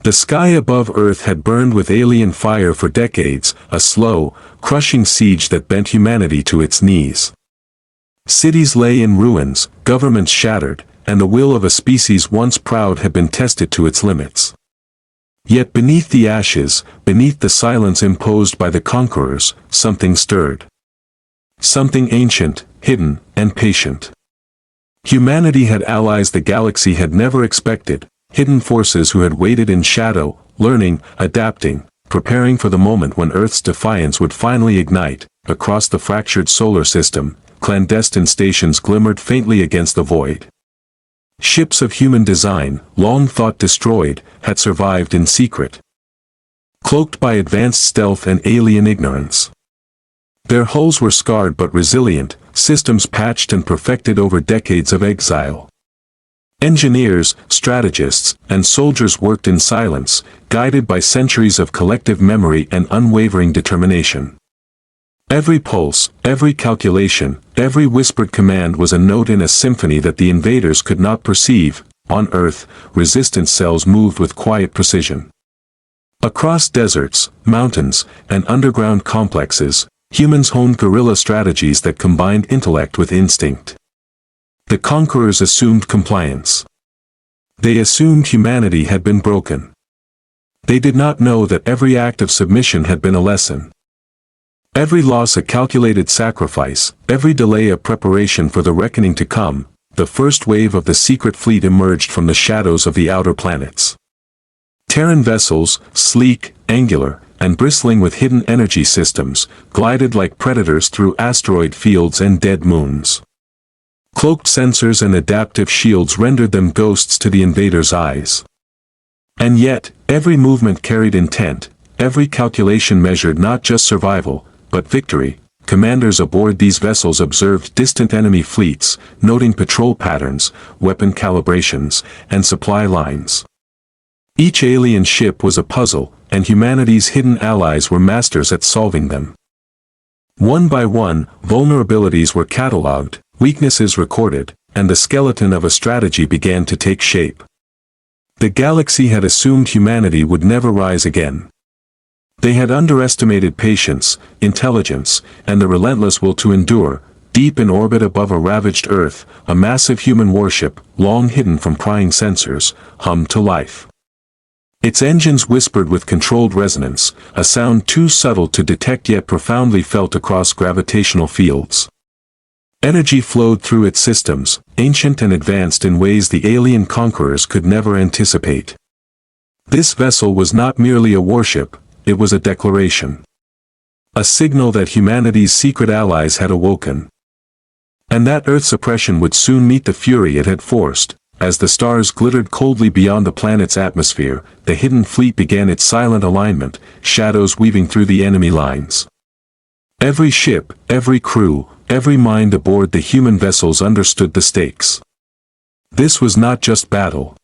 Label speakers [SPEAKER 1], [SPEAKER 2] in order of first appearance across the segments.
[SPEAKER 1] The sky above Earth had burned with alien fire for decades, a slow, crushing siege that bent humanity to its knees. Cities lay in ruins, governments shattered, and the will of a species once proud had been tested to its limits. Yet beneath the ashes, beneath the silence imposed by the conquerors, something stirred. Something ancient, hidden, and patient. Humanity had allies the galaxy had never expected, hidden forces who had waited in shadow, learning, adapting, preparing for the moment when Earth's defiance would finally ignite. Across the fractured solar system, clandestine stations glimmered faintly against the void. Ships of human design, long thought destroyed, had survived in secret. Cloaked by advanced stealth and alien ignorance. Their hulls were scarred but resilient, systems patched and perfected over decades of exile. Engineers, strategists, and soldiers worked in silence, guided by centuries of collective memory and unwavering determination. Every pulse, every calculation, every whispered command was a note in a symphony that the invaders could not perceive. On Earth, resistance cells moved with quiet precision. Across deserts, mountains, and underground complexes, humans honed guerrilla strategies that combined intellect with instinct. The conquerors assumed compliance. They assumed humanity had been broken. They did not know that every act of submission had been a lesson. Every loss a calculated sacrifice, every delay a preparation for the reckoning to come. The first wave of the secret fleet emerged from the shadows of the outer planets. Terran vessels, sleek, angular, and bristling with hidden energy systems, glided like predators through asteroid fields and dead moons. Cloaked sensors and adaptive shields rendered them ghosts to the invaders' eyes. And yet, every movement carried intent, every calculation measured not just survival, but victory. Commanders aboard these vessels observed distant enemy fleets, noting patrol patterns, weapon calibrations, and supply lines. Each alien ship was a puzzle, and humanity's hidden allies were masters at solving them. One by one, vulnerabilities were catalogued, weaknesses recorded, and the skeleton of a strategy began to take shape. The galaxy had assumed humanity would never rise again. They had underestimated patience, intelligence, and the relentless will to endure. Deep in orbit above a ravaged Earth, a massive human warship, long hidden from prying sensors, hummed to life. Its engines whispered with controlled resonance, a sound too subtle to detect yet profoundly felt across gravitational fields. Energy flowed through its systems, ancient and advanced in ways the alien conquerors could never anticipate. This vessel was not merely a warship, it was a declaration. A signal that humanity's secret allies had awoken. And that Earth's oppression would soon meet the fury it had forced. As the stars glittered coldly beyond the planet's atmosphere, the hidden fleet began its silent alignment, shadows weaving through the enemy lines. Every ship, every crew, every mind aboard the human vessels understood the stakes. This was not just battle.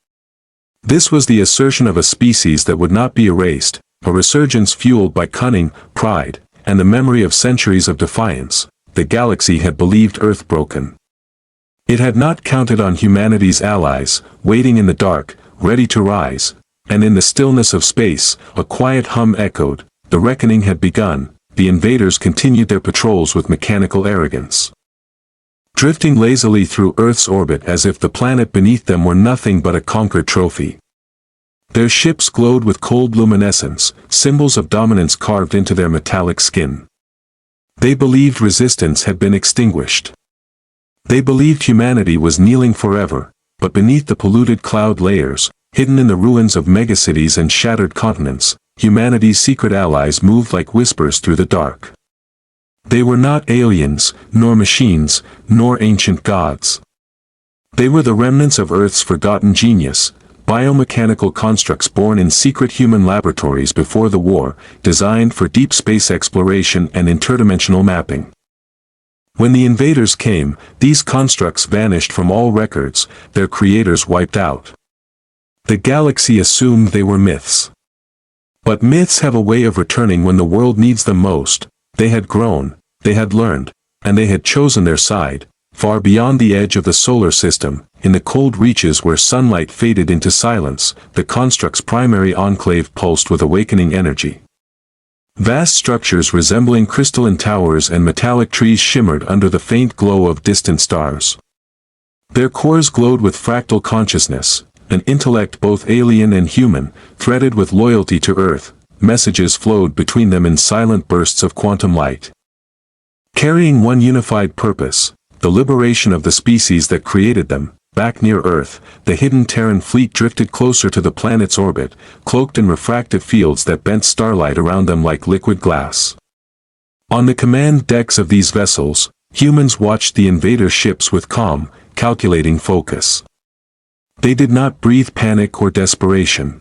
[SPEAKER 1] This was the assertion of a species that would not be erased, a resurgence fueled by cunning, pride, and the memory of centuries of defiance. The galaxy had believed Earth broken. It had not counted on humanity's allies, waiting in the dark, ready to rise, and in the stillness of space, a quiet hum echoed. The reckoning had begun. The invaders continued their patrols with mechanical arrogance. Drifting lazily through Earth's orbit as if the planet beneath them were nothing but a conquered trophy. Their ships glowed with cold luminescence, symbols of dominance carved into their metallic skin. They believed resistance had been extinguished. They believed humanity was kneeling forever, but beneath the polluted cloud layers, hidden in the ruins of megacities and shattered continents, humanity's secret allies moved like whispers through the dark. They were not aliens, nor machines, nor ancient gods. They were the remnants of Earth's forgotten genius, biomechanical constructs born in secret human laboratories before the war, designed for deep space exploration and interdimensional mapping. When the invaders came, these constructs vanished from all records, their creators wiped out. The galaxy assumed they were myths. But myths have a way of returning when the world needs them most. They had grown, they had learned, and they had chosen their side. Far beyond the edge of the solar system, in the cold reaches where sunlight faded into silence, the construct's primary enclave pulsed with awakening energy. Vast structures resembling crystalline towers and metallic trees shimmered under the faint glow of distant stars. Their cores glowed with fractal consciousness, an intellect both alien and human, threaded with loyalty to Earth. Messages flowed between them in silent bursts of quantum light. Carrying one unified purpose, the liberation of the species that created them. Back near Earth, the hidden Terran fleet drifted closer to the planet's orbit, cloaked in refractive fields that bent starlight around them like liquid glass. On the command decks of these vessels, humans watched the invader ships with calm, calculating focus. They did not breathe panic or desperation.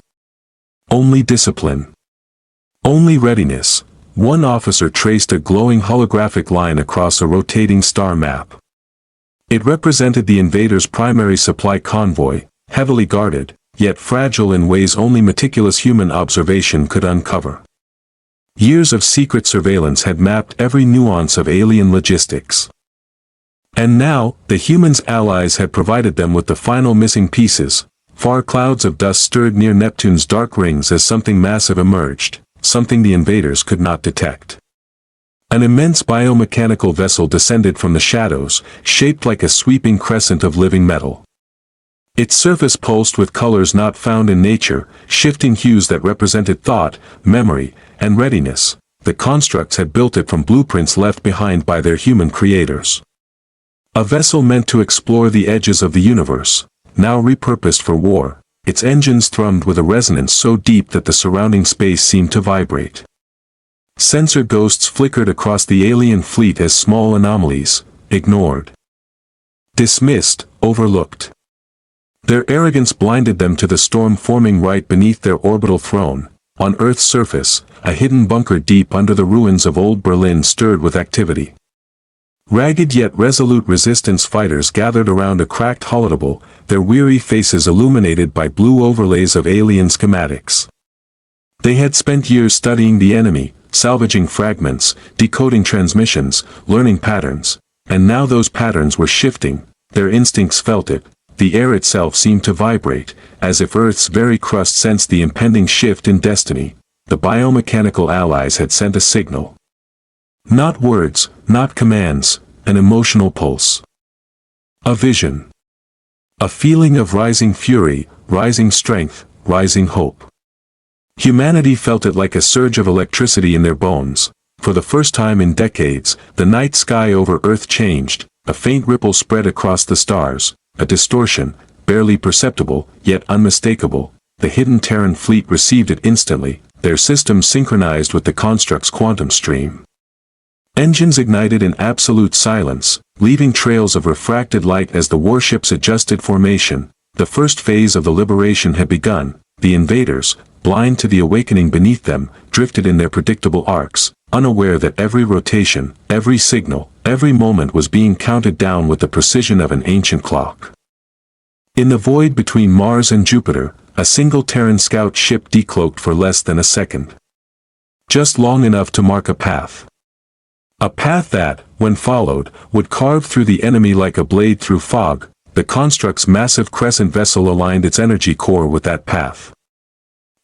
[SPEAKER 1] Only discipline. Only readiness. One officer traced a glowing holographic line across a rotating star map. It represented the invaders' primary supply convoy, heavily guarded, yet fragile in ways only meticulous human observation could uncover. Years of secret surveillance had mapped every nuance of alien logistics. And now, the humans' allies had provided them with the final missing pieces. Far clouds of dust stirred near Neptune's dark rings as something massive emerged, something the invaders could not detect. An immense biomechanical vessel descended from the shadows, shaped like a sweeping crescent of living metal. Its surface pulsed with colors not found in nature, shifting hues that represented thought, memory, and readiness. The constructs had built it from blueprints left behind by their human creators. A vessel meant to explore the edges of the universe, now repurposed for war. Its engines thrummed with a resonance so deep that the surrounding space seemed to vibrate. Sensor ghosts flickered across the alien fleet as small anomalies, ignored. Dismissed, overlooked. Their arrogance blinded them to the storm forming right beneath their orbital throne. On Earth's surface, a hidden bunker deep under the ruins of old Berlin stirred with activity. Ragged yet resolute resistance fighters gathered around a cracked holodeble, their weary faces illuminated by blue overlays of alien schematics. They had spent years studying the enemy, salvaging fragments, decoding transmissions, learning patterns, and now those patterns were shifting. Their instincts felt it. The air itself seemed to vibrate, as if Earth's very crust sensed the impending shift in destiny. The biomechanical allies had sent a signal. Not words, not commands, an emotional pulse. A vision. A feeling of rising fury, rising strength, rising hope. Humanity felt it like a surge of electricity in their bones. For the first time in decades, the night sky over Earth changed. A faint ripple spread across the stars, a distortion, barely perceptible, yet unmistakable. The hidden Terran fleet received it instantly, their systems synchronized with the construct's quantum stream. Engines ignited in absolute silence, leaving trails of refracted light as the warships adjusted formation. The first phase of the liberation had begun. The invaders, blind to the awakening beneath them, drifted in their predictable arcs, unaware that every rotation, every signal, every moment was being counted down with the precision of an ancient clock. In the void between Mars and Jupiter, a single Terran scout ship decloaked for less than a second. Just long enough to mark a path. A path that, when followed, would carve through the enemy like a blade through fog. The construct's massive crescent vessel aligned its energy core with that path.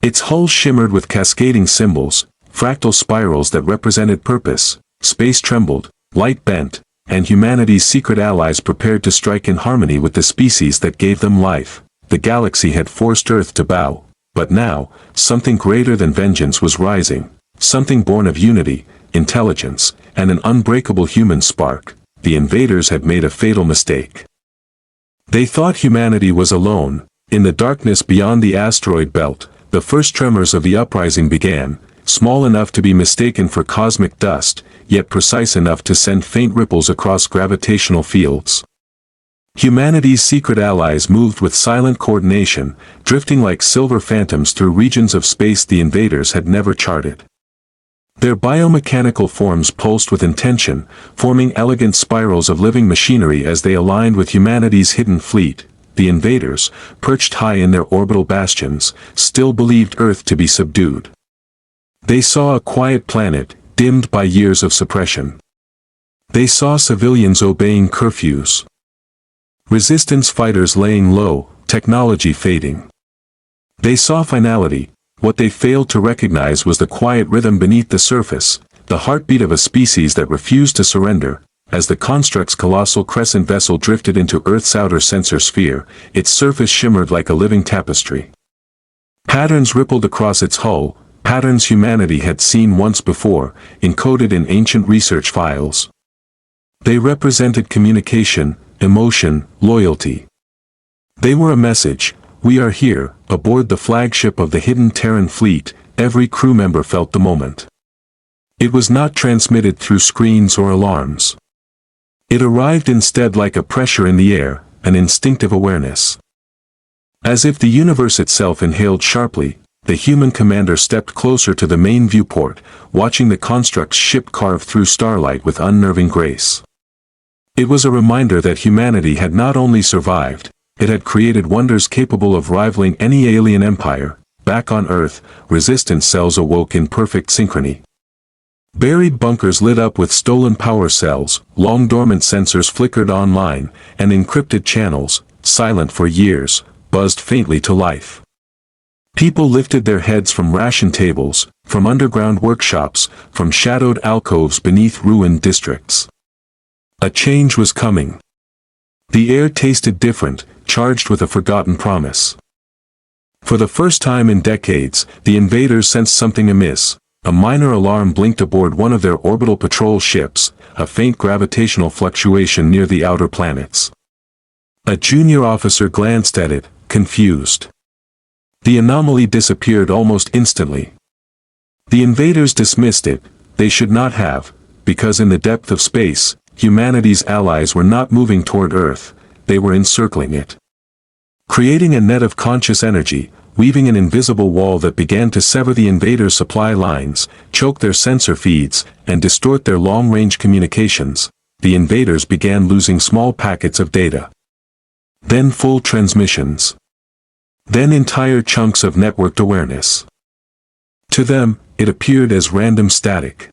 [SPEAKER 1] Its hull shimmered with cascading symbols, fractal spirals that represented purpose. Space trembled, light bent, and humanity's secret allies prepared to strike in harmony with the species that gave them life. The galaxy had forced Earth to bow, but now, something greater than vengeance was rising, something born of unity, intelligence, and an unbreakable human spark. The invaders had made a fatal mistake. They thought humanity was alone. In the darkness beyond the asteroid belt, the first tremors of the uprising began, small enough to be mistaken for cosmic dust, yet precise enough to send faint ripples across gravitational fields. Humanity's secret allies moved with silent coordination, drifting like silver phantoms through regions of space the invaders had never charted. Their biomechanical forms pulsed with intention, forming elegant spirals of living machinery as they aligned with humanity's hidden fleet. The invaders, perched high in their orbital bastions, still believed Earth to be subdued. They saw a quiet planet, dimmed by years of suppression. They saw civilians obeying curfews. Resistance fighters laying low, technology fading. They saw finality. What they failed to recognize was the quiet rhythm beneath the surface, the heartbeat of a species that refused to surrender. As the construct's colossal crescent vessel drifted into Earth's outer sensor sphere, its surface shimmered like a living tapestry. Patterns rippled across its hull, patterns humanity had seen once before, encoded in ancient research files. They represented communication, emotion, loyalty. They were a message: we are here. Aboard the flagship of the hidden Terran fleet, every crew member felt the moment. It was not transmitted through screens or alarms. It arrived instead like a pressure in the air, an instinctive awareness. As if the universe itself inhaled sharply, the human commander stepped closer to the main viewport, watching the construct's ship carve through starlight with unnerving grace. It was a reminder that humanity had not only survived, it had created wonders capable of rivaling any alien empire. Back on Earth, resistance cells awoke in perfect synchrony. Buried bunkers lit up with stolen power cells, long-dormant sensors flickered online, and encrypted channels, silent for years, buzzed faintly to life. People lifted their heads from ration tables, from underground workshops, from shadowed alcoves beneath ruined districts. A change was coming. The air tasted different, charged with a forgotten promise. For the first time in decades, the invaders sensed something amiss. A minor alarm blinked aboard one of their orbital patrol ships, a faint gravitational fluctuation near the outer planets. A junior officer glanced at it, confused. The anomaly disappeared almost instantly. The invaders dismissed it. They should not have, because in the depth of space, humanity's allies were not moving toward Earth, they were encircling it. Creating a net of conscious energy, weaving an invisible wall that began to sever the invaders' supply lines, choke their sensor feeds, and distort their long-range communications. The invaders began losing small packets of data. Then full transmissions. Then entire chunks of networked awareness. To them, it appeared as random static.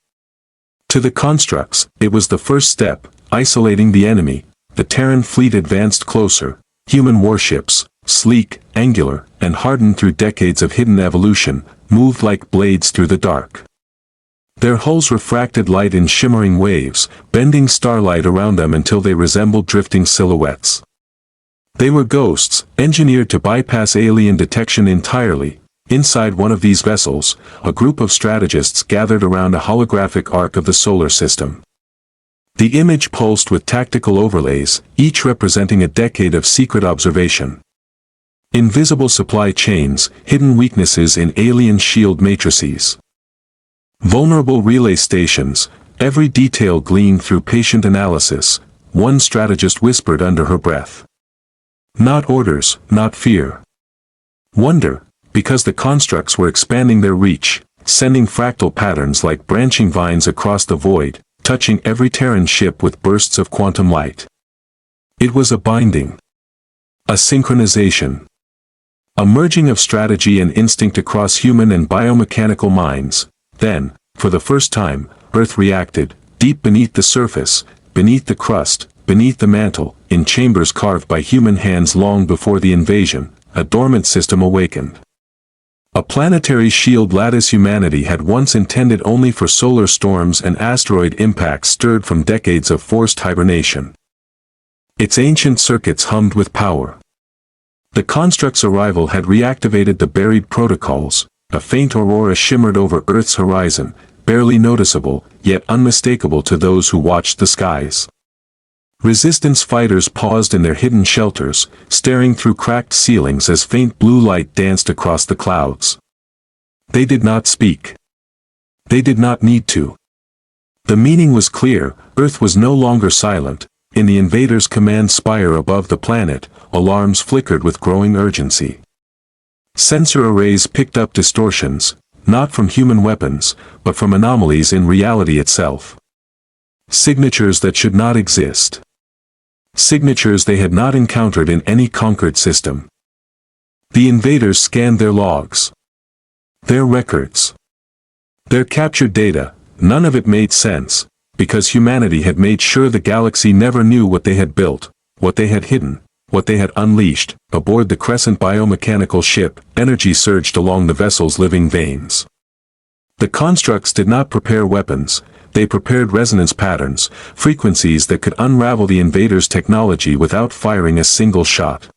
[SPEAKER 1] To the constructs, it was the first step, isolating the enemy. The Terran fleet advanced closer. Human warships, sleek, angular, and hardened through decades of hidden evolution, moved like blades through the dark. Their hulls refracted light in shimmering waves, bending starlight around them until they resembled drifting silhouettes. They were ghosts, engineered to bypass alien detection entirely. Inside one of these vessels, a group of strategists gathered around a holographic arc of the solar system. The image pulsed with tactical overlays, each representing a decade of secret observation. Invisible supply chains, hidden weaknesses in alien shield matrices. Vulnerable relay stations, every detail gleaned through patient analysis. One strategist whispered under her breath. Not orders, not fear. Wonder, because the constructs were expanding their reach, sending fractal patterns like branching vines across the void, touching every Terran ship with bursts of quantum light. It was a binding. A synchronization. A merging of strategy and instinct across human and biomechanical minds. Then, for the first time, Earth reacted, deep beneath the surface, beneath the crust, beneath the mantle, in chambers carved by human hands long before the invasion, a dormant system awakened. A planetary shield lattice humanity had once intended only for solar storms and asteroid impacts stirred from decades of forced hibernation. Its ancient circuits hummed with power. The construct's arrival had reactivated the buried protocols. A faint aurora shimmered over Earth's horizon, barely noticeable, yet unmistakable to those who watched the skies. Resistance fighters paused in their hidden shelters, staring through cracked ceilings as faint blue light danced across the clouds. They did not speak. They did not need to. The meaning was clear. Earth was no longer silent. In the invaders' command spire above the planet, alarms flickered with growing urgency. Sensor arrays picked up distortions, not from human weapons, but from anomalies in reality itself. Signatures that should not exist. Signatures they had not encountered in any conquered system. The invaders scanned their logs. Their records. Their captured data. None of it made sense, because humanity had made sure the galaxy never knew what they had built, what they had hidden, what they had unleashed. Aboard the Crescent biomechanical ship, energy surged along the vessel's living veins. The constructs did not prepare weapons, they prepared resonance patterns, frequencies that could unravel the invaders' technology without firing a single shot.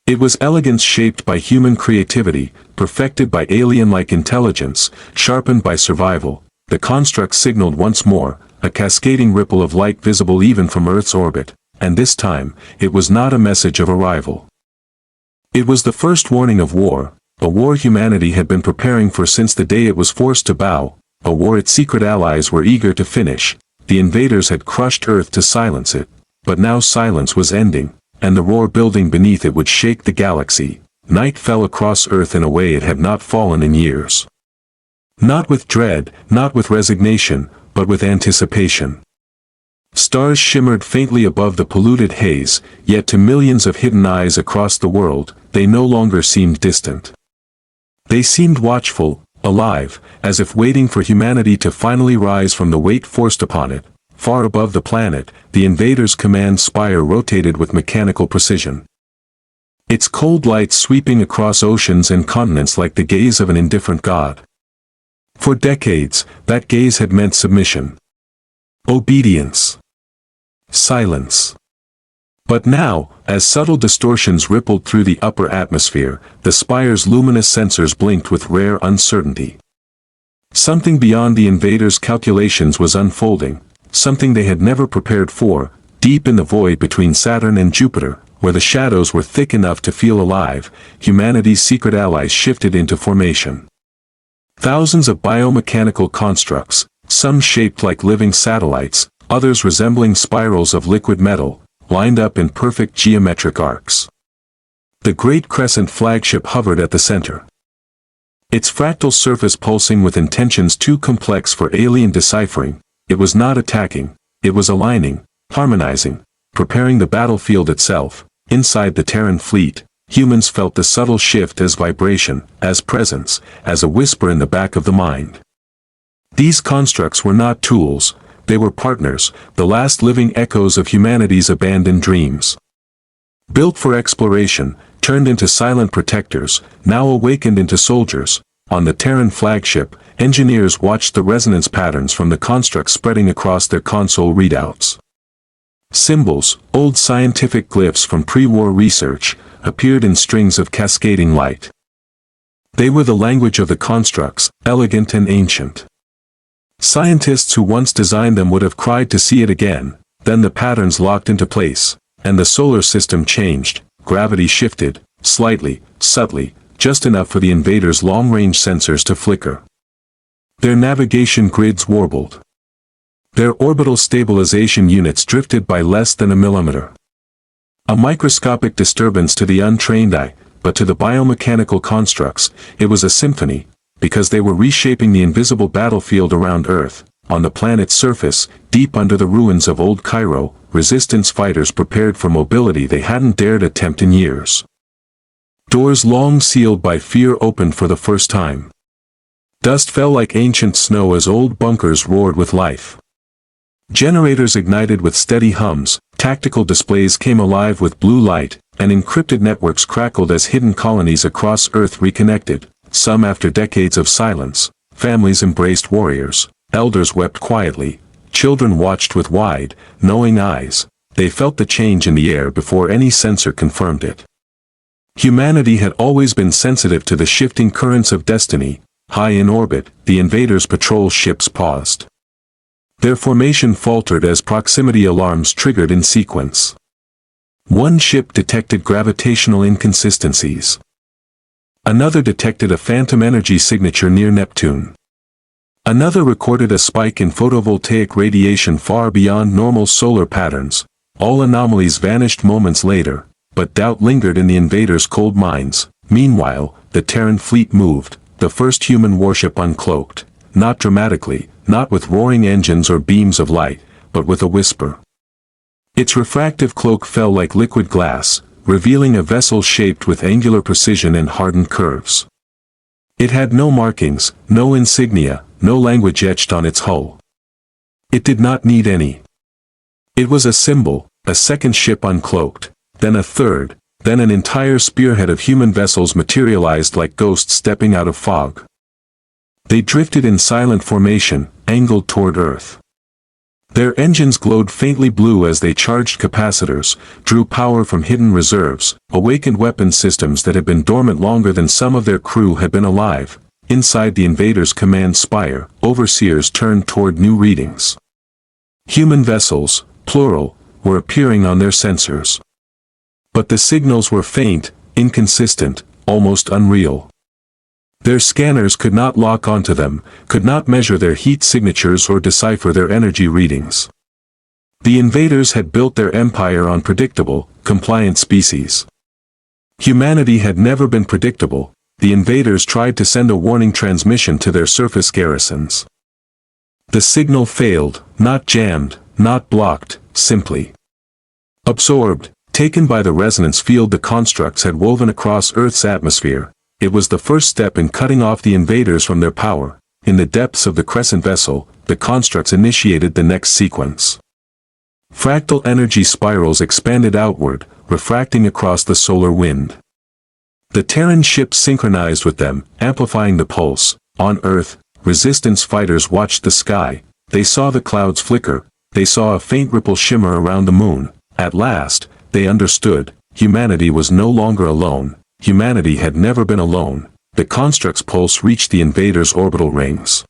[SPEAKER 1] It was elegance shaped by human creativity, perfected by alien-like intelligence, sharpened by survival. The construct signaled once more, a cascading ripple of light visible even from Earth's orbit, and this time, it was not a message of arrival. It was the first warning of war, a war humanity had been preparing for since the day it was forced to bow, a war its secret allies were eager to finish. The invaders had crushed Earth to silence it, but now silence was ending, and the roar building beneath it would shake the galaxy. Night fell across Earth in a way it had not fallen in years. Not with dread, not with resignation, but with anticipation. Stars shimmered faintly above the polluted haze, yet to millions of hidden eyes across the world, they no longer seemed distant. They seemed watchful, alive, as if waiting for humanity to finally rise from the weight forced upon it. Far above the planet, the invaders' command spire rotated with mechanical precision. Its cold light sweeping across oceans and continents like the gaze of an indifferent god. For decades, that gaze had meant submission. Obedience. Silence. But now, as subtle distortions rippled through the upper atmosphere, the spire's luminous sensors blinked with rare uncertainty. Something beyond the invaders' calculations was unfolding, something they had never prepared for. Deep in the void between Saturn and Jupiter, where the shadows were thick enough to feel alive, humanity's secret allies shifted into formation. Thousands of biomechanical constructs, some shaped like living satellites, others resembling spirals of liquid metal, lined up in perfect geometric arcs. The Great Crescent flagship hovered at the center. Its fractal surface pulsing with intentions too complex for alien deciphering. It was not attacking, it was aligning, harmonizing, preparing the battlefield itself. Inside the Terran fleet, humans felt the subtle shift as vibration, as presence, as a whisper in the back of the mind. These constructs were not tools, they were partners, the last living echoes of humanity's abandoned dreams. Built for exploration, turned into silent protectors, now awakened into soldiers. On the Terran flagship, engineers watched the resonance patterns from the constructs spreading across their console readouts. Symbols, old scientific glyphs from pre-war research, appeared in strings of cascading light. They were the language of the constructs, elegant and ancient. Scientists who once designed them would have cried to see it again. Then the patterns locked into place, and the solar system changed. Gravity shifted, slightly, subtly, just enough for the invaders' long-range sensors to flicker. Their navigation grids warbled. Their orbital stabilization units drifted by less than a millimeter. A microscopic disturbance to the untrained eye, but to the biomechanical constructs, it was a symphony, because they were reshaping the invisible battlefield around Earth. On the planet's surface, deep under the ruins of old Cairo, resistance fighters prepared for mobility they hadn't dared attempt in years. Doors long sealed by fear opened for the first time. Dust fell like ancient snow as old bunkers roared with life. Generators ignited with steady hums, tactical displays came alive with blue light, and encrypted networks crackled as hidden colonies across Earth reconnected. Some after decades of silence, families embraced warriors, elders wept quietly, children watched with wide, knowing eyes. They felt the change in the air before any sensor confirmed it. Humanity had always been sensitive to the shifting currents of destiny. High in orbit, the invaders' patrol ships paused. Their formation faltered as proximity alarms triggered in sequence. One ship detected gravitational inconsistencies. Another detected a phantom energy signature near Neptune. Another recorded a spike in photovoltaic radiation far beyond normal solar patterns. All anomalies vanished moments later, but doubt lingered in the invaders' cold minds. Meanwhile, the Terran fleet moved, the first human warship uncloaked, not dramatically, not with roaring engines or beams of light, but with a whisper. Its refractive cloak fell like liquid glass, revealing a vessel shaped with angular precision and hardened curves. It had no markings, no insignia, no language etched on its hull. It did not need any. It was a symbol, a second ship uncloaked, then a third, then an entire spearhead of human vessels materialized like ghosts stepping out of fog. They drifted in silent formation, angled toward Earth. Their engines glowed faintly blue as they charged capacitors, drew power from hidden reserves, awakened weapon systems that had been dormant longer than some of their crew had been alive. Inside the invaders' command spire, overseers turned toward new readings. Human vessels, plural, were appearing on their sensors. But the signals were faint, inconsistent, almost unreal. Their scanners could not lock onto them, could not measure their heat signatures or decipher their energy readings. The invaders had built their empire on predictable, compliant species. Humanity had never been predictable. The invaders tried to send a warning transmission to their surface garrisons. The signal failed, not jammed, not blocked, simply absorbed. Taken by the resonance field the constructs had woven across Earth's atmosphere. It was the first step in cutting off the invaders from their power. In the depths of the crescent vessel, the constructs initiated the next sequence. Fractal energy spirals expanded outward, refracting across the solar wind. The Terran ships synchronized with them, amplifying the pulse. On Earth, resistance fighters watched the sky. They saw the clouds flicker. They saw a faint ripple shimmer around the moon. At last, they understood. Humanity was no longer alone. Humanity had never been alone. The construct's pulse reached the invaders' orbital rings.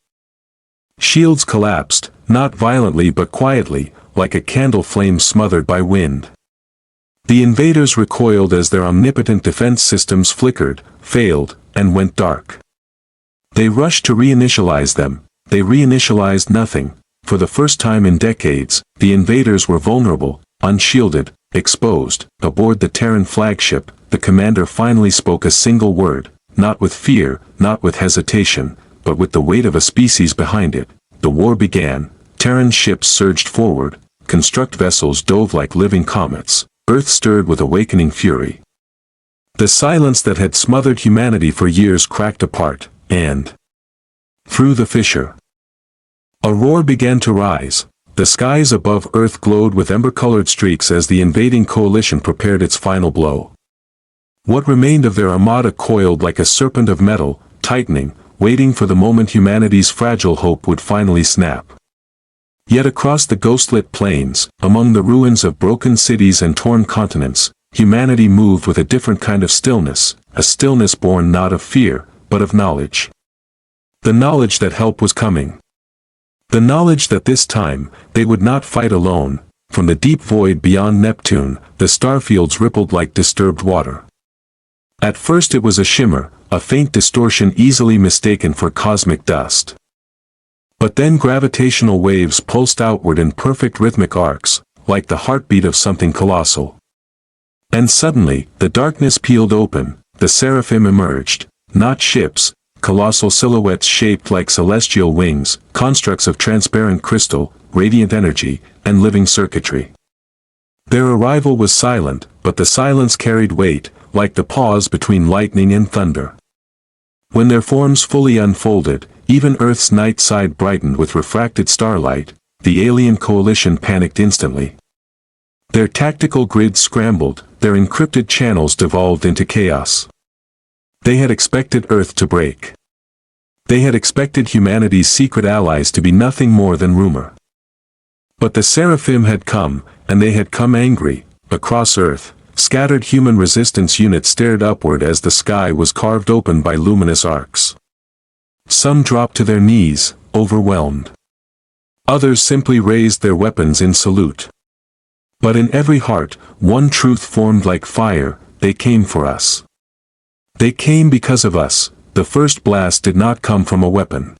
[SPEAKER 1] Shields collapsed, not violently but quietly, like a candle flame smothered by wind. The invaders recoiled as their omnipotent defense systems flickered, failed, and went dark. They rushed to reinitialize them. They reinitialized nothing. For the first time in decades, the invaders were vulnerable, unshielded, exposed. Aboard the Terran flagship, the commander finally spoke a single word, not with fear, not with hesitation, but with the weight of a species behind it. The war began. Terran ships surged forward. Construct vessels dove like living comets. Earth stirred with awakening fury. The silence that had smothered humanity for years cracked apart, and through the fissure, a roar began to rise. The skies above Earth glowed with ember-colored streaks as the invading coalition prepared its final blow. What remained of their armada coiled like a serpent of metal, tightening, waiting for the moment humanity's fragile hope would finally snap. Yet across the ghost-lit plains, among the ruins of broken cities and torn continents, humanity moved with a different kind of stillness, a stillness born not of fear, but of knowledge. The knowledge that help was coming. The knowledge that this time, they would not fight alone. From the deep void beyond Neptune, the starfields rippled like disturbed water. At first it was a shimmer, a faint distortion easily mistaken for cosmic dust. But then gravitational waves pulsed outward in perfect rhythmic arcs, like the heartbeat of something colossal. And suddenly, the darkness peeled open. The Seraphim emerged, not ships, colossal silhouettes shaped like celestial wings, constructs of transparent crystal, radiant energy, and living circuitry. Their arrival was silent, but the silence carried weight, like the pause between lightning and thunder. When their forms fully unfolded, even Earth's night side brightened with refracted starlight. The alien coalition panicked instantly. Their tactical grids scrambled, their encrypted channels devolved into chaos. They had expected Earth to break. They had expected humanity's secret allies to be nothing more than rumor. But the Seraphim had come, and they had come angry. Across Earth, scattered human resistance units stared upward as the sky was carved open by luminous arcs. Some dropped to their knees, overwhelmed. Others simply raised their weapons in salute. But in every heart, one truth formed like fire: they came for us. They came because of us. The first blast did not come from a weapon.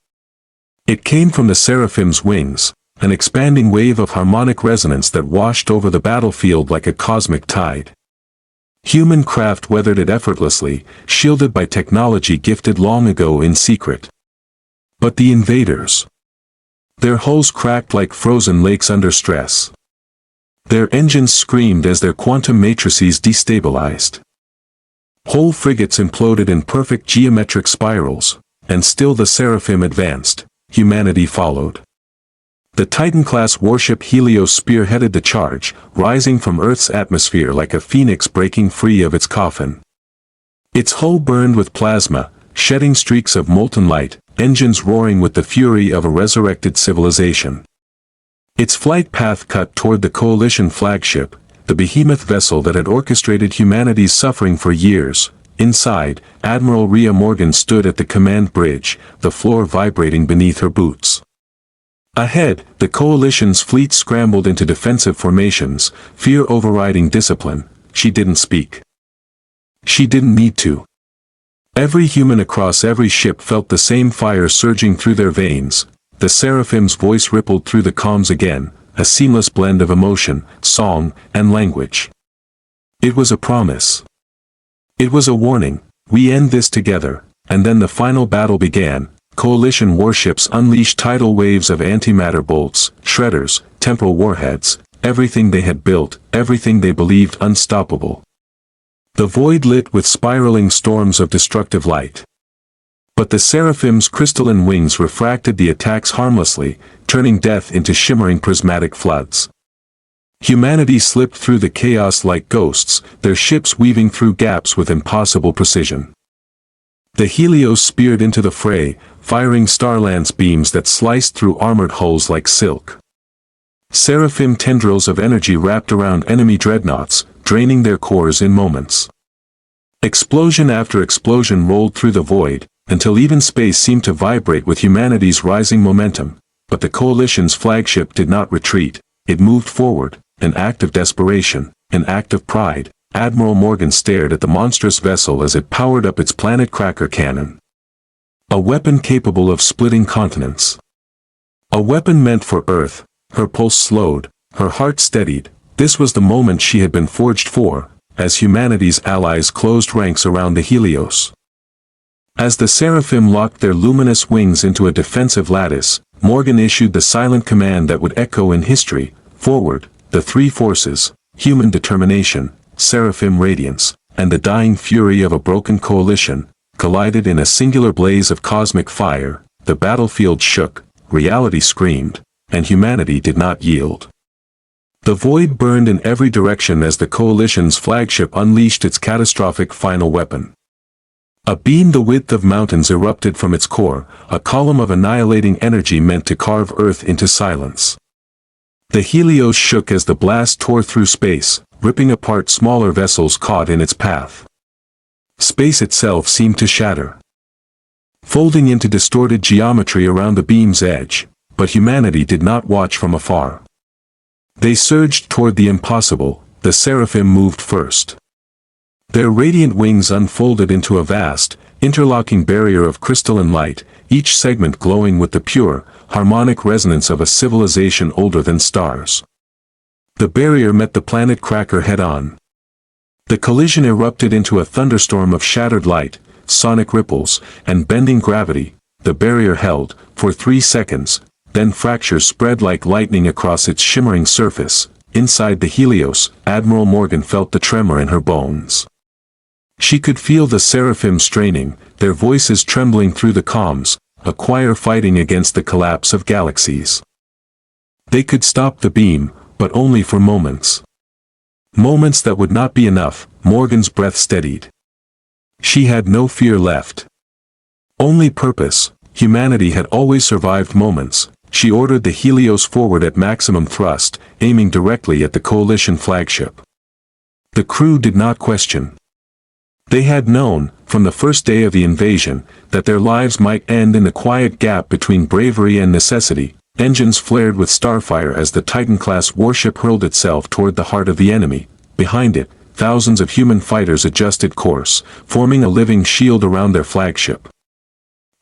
[SPEAKER 1] It came from the Seraphim's wings, an expanding wave of harmonic resonance that washed over the battlefield like a cosmic tide. Human craft weathered it effortlessly, shielded by technology gifted long ago in secret. But the invaders, their hulls cracked like frozen lakes under stress. Their engines screamed as their quantum matrices destabilized. Whole frigates imploded in perfect geometric spirals, and still the Seraphim advanced. Humanity followed. The Titan-class warship Helios spearheaded the charge, rising from Earth's atmosphere like a phoenix breaking free of its coffin. Its hull burned with plasma, shedding streaks of molten light, engines roaring with the fury of a resurrected civilization. Its flight path cut toward the Coalition flagship, the behemoth vessel that had orchestrated humanity's suffering for years. Inside, Admiral Rhea Morgan stood at the command bridge, the floor vibrating beneath her boots. Ahead, the Coalition's fleet scrambled into defensive formations, fear overriding discipline. She didn't speak. She didn't need to. Every human across every ship felt the same fire surging through their veins. The Seraphim's voice rippled through the comms again, a seamless blend of emotion, song, and language. It was a promise. It was a warning. We end this together. And then the final battle began. Coalition warships unleashed tidal waves of antimatter bolts, shredders, temporal warheads, everything they had built, everything they believed unstoppable. The void lit with spiraling storms of destructive light. But the Seraphim's crystalline wings refracted the attacks harmlessly, turning death into shimmering prismatic floods. Humanity slipped through the chaos like ghosts, their ships weaving through gaps with impossible precision. The Helios speared into the fray, firing star-lance beams that sliced through armored hulls like silk. Seraphim tendrils of energy wrapped around enemy dreadnoughts, draining their cores in moments. Explosion after explosion rolled through the void, until even space seemed to vibrate with humanity's rising momentum. But the Coalition's flagship did not retreat, it moved forward, an act of desperation, an act of pride. Admiral Morgan stared at the monstrous vessel as it powered up its planet cracker cannon. A weapon capable of splitting continents. A weapon meant for Earth. Her pulse slowed, her heart steadied. This was the moment she had been forged for, as humanity's allies closed ranks around the Helios. As the Seraphim locked their luminous wings into a defensive lattice, Morgan issued the silent command that would echo in history: forward. The three forces, human determination, Seraphim radiance, and the dying fury of a broken coalition, collided in a singular blaze of cosmic fire. The battlefield shook, reality screamed, and humanity did not yield. The void burned in every direction as the Coalition's flagship unleashed its catastrophic final weapon. A beam the width of mountains erupted from its core, a column of annihilating energy meant to carve Earth into silence. The Helios shook as the blast tore through space, ripping apart smaller vessels caught in its path. Space itself seemed to shatter, folding into distorted geometry around the beam's edge. But humanity did not watch from afar. They surged toward the impossible. The Seraphim moved first. Their radiant wings unfolded into a vast, interlocking barrier of crystalline light, each segment glowing with the pure, harmonic resonance of a civilization older than stars. The barrier met the planet cracker head-on. The collision erupted into a thunderstorm of shattered light, sonic ripples, and bending gravity. The barrier held, for 3 seconds, then fractures spread like lightning across its shimmering surface. Inside the Helios, Admiral Morgan felt the tremor in her bones. She could feel the Seraphim straining, their voices trembling through the comms, a choir fighting against the collapse of galaxies. They could stop the beam, but only for moments. Moments that would not be enough. Morgan's breath steadied. She had no fear left. Only purpose. Humanity had always survived moments. She ordered the Helios forward at maximum thrust, aiming directly at the Coalition flagship. The crew did not question. They had known, from the first day of the invasion, that their lives might end in the quiet gap between bravery and necessity. Engines flared with starfire as the Titan-class warship hurled itself toward the heart of the enemy. Behind it, thousands of human fighters adjusted course, forming a living shield around their flagship.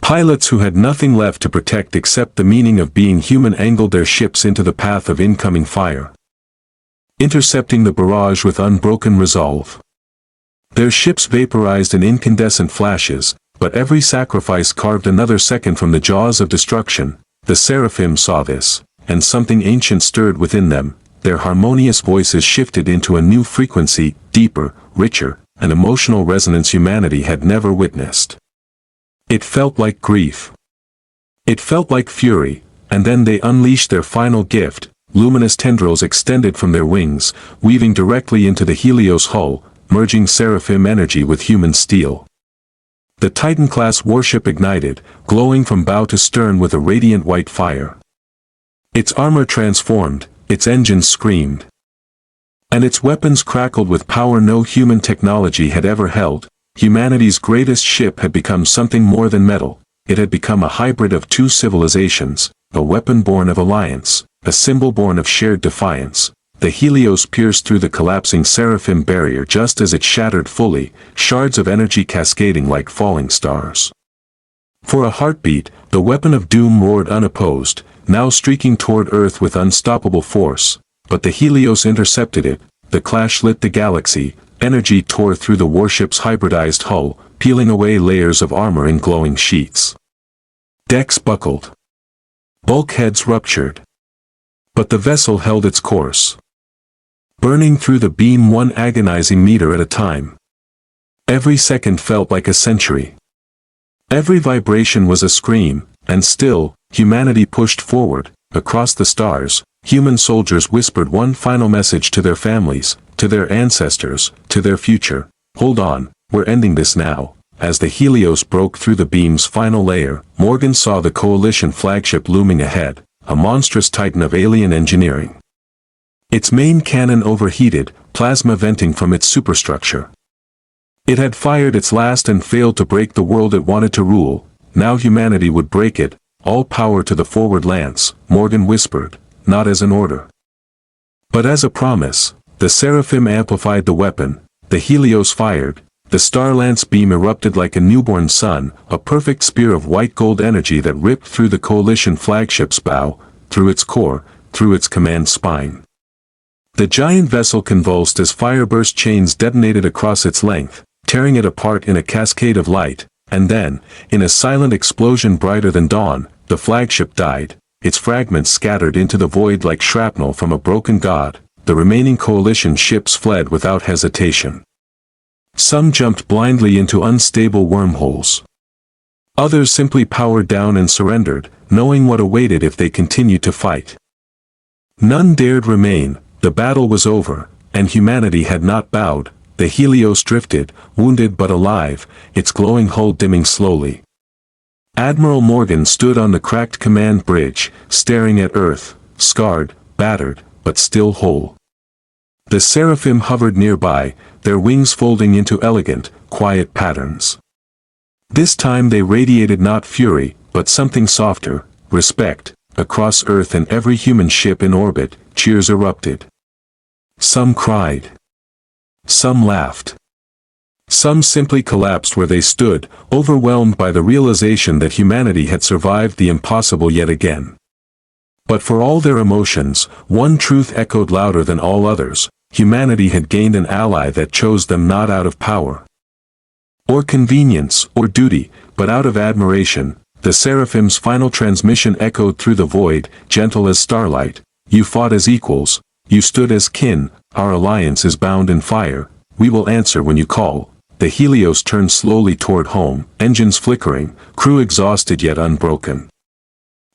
[SPEAKER 1] Pilots who had nothing left to protect except the meaning of being human angled their ships into the path of incoming fire, intercepting the barrage with unbroken resolve. Their ships vaporized in incandescent flashes, but every sacrifice carved another second from the jaws of destruction. The Seraphim saw this, and something ancient stirred within them. Their harmonious voices shifted into a new frequency, deeper, richer, an emotional resonance humanity had never witnessed. It felt like grief. It felt like fury, and then they unleashed their final gift. Luminous tendrils extended from their wings, weaving directly into the Helios hull, merging Seraphim energy with human steel. The Titan-class warship ignited, glowing from bow to stern with a radiant white fire. Its armor transformed, its engines screamed, and its weapons crackled with power no human technology had ever held. Humanity's greatest ship had become something more than metal. It had become a hybrid of two civilizations, a weapon born of alliance, a symbol born of shared defiance. The Helios pierced through the collapsing Seraphim barrier just as it shattered fully, shards of energy cascading like falling stars. For a heartbeat, the weapon of doom roared unopposed, now streaking toward Earth with unstoppable force. But the Helios intercepted it. The clash lit the galaxy. Energy tore through the warship's hybridized hull, peeling away layers of armor in glowing sheets. Decks buckled. Bulkheads ruptured. But the vessel held its course, burning through the beam one agonizing meter at a time. Every second felt like a century. Every vibration was a scream, and still, humanity pushed forward. Across the stars, human soldiers whispered one final message to their families, to their ancestors, to their future. Hold on, we're ending this now. As the Helios broke through the beam's final layer, Morgan saw the Coalition flagship looming ahead, a monstrous titan of alien engineering. Its main cannon overheated, plasma venting from its superstructure. It had fired its last and failed to break the world it wanted to rule. Now humanity would break it. All power to the forward lance, Morgan whispered, not as an order, but as a promise. The Seraphim amplified the weapon. The Helios fired. The star-lance beam erupted like a newborn sun, a perfect spear of white gold energy that ripped through the Coalition flagship's bow, through its core, through its command spine. The giant vessel convulsed as fireburst chains detonated across its length, tearing it apart in a cascade of light, and then, in a silent explosion brighter than dawn, the flagship died, its fragments scattered into the void like shrapnel from a broken god. The remaining Coalition ships fled without hesitation. Some jumped blindly into unstable wormholes. Others simply powered down and surrendered, knowing what awaited if they continued to fight. None dared remain. The battle was over, and humanity had not bowed. The Helios drifted, wounded but alive, its glowing hull dimming slowly. Admiral Morgan stood on the cracked command bridge, staring at Earth, scarred, battered, but still whole. The Seraphim hovered nearby, their wings folding into elegant, quiet patterns. This time they radiated not fury, but something softer, respect. Across Earth and every human ship in orbit, cheers erupted. Some cried. Some laughed. Some simply collapsed where they stood, overwhelmed by the realization that humanity had survived the impossible yet again. But for all their emotions, one truth echoed louder than all others: humanity had gained an ally that chose them not out of power, or convenience, or duty, but out of admiration. The Seraphim's final transmission echoed through the void, gentle as starlight. You fought as equals, you stood as kin, our alliance is bound in fire, we will answer when you call. The Helios turned slowly toward home, engines flickering, crew exhausted yet unbroken.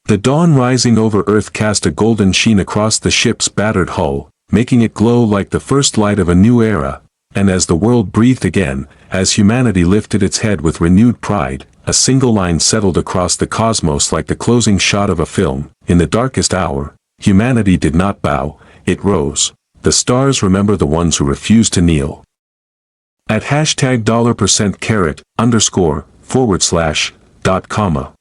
[SPEAKER 1] The dawn rising over Earth cast a golden sheen across the ship's battered hull, making it glow like the first light of a new era. And as the world breathed again, as humanity lifted its head with renewed pride, a single line settled across the cosmos like the closing shot of a film. In the darkest hour, humanity did not bow, it rose. The stars remember the ones who refused to kneel. At #$% carat__/.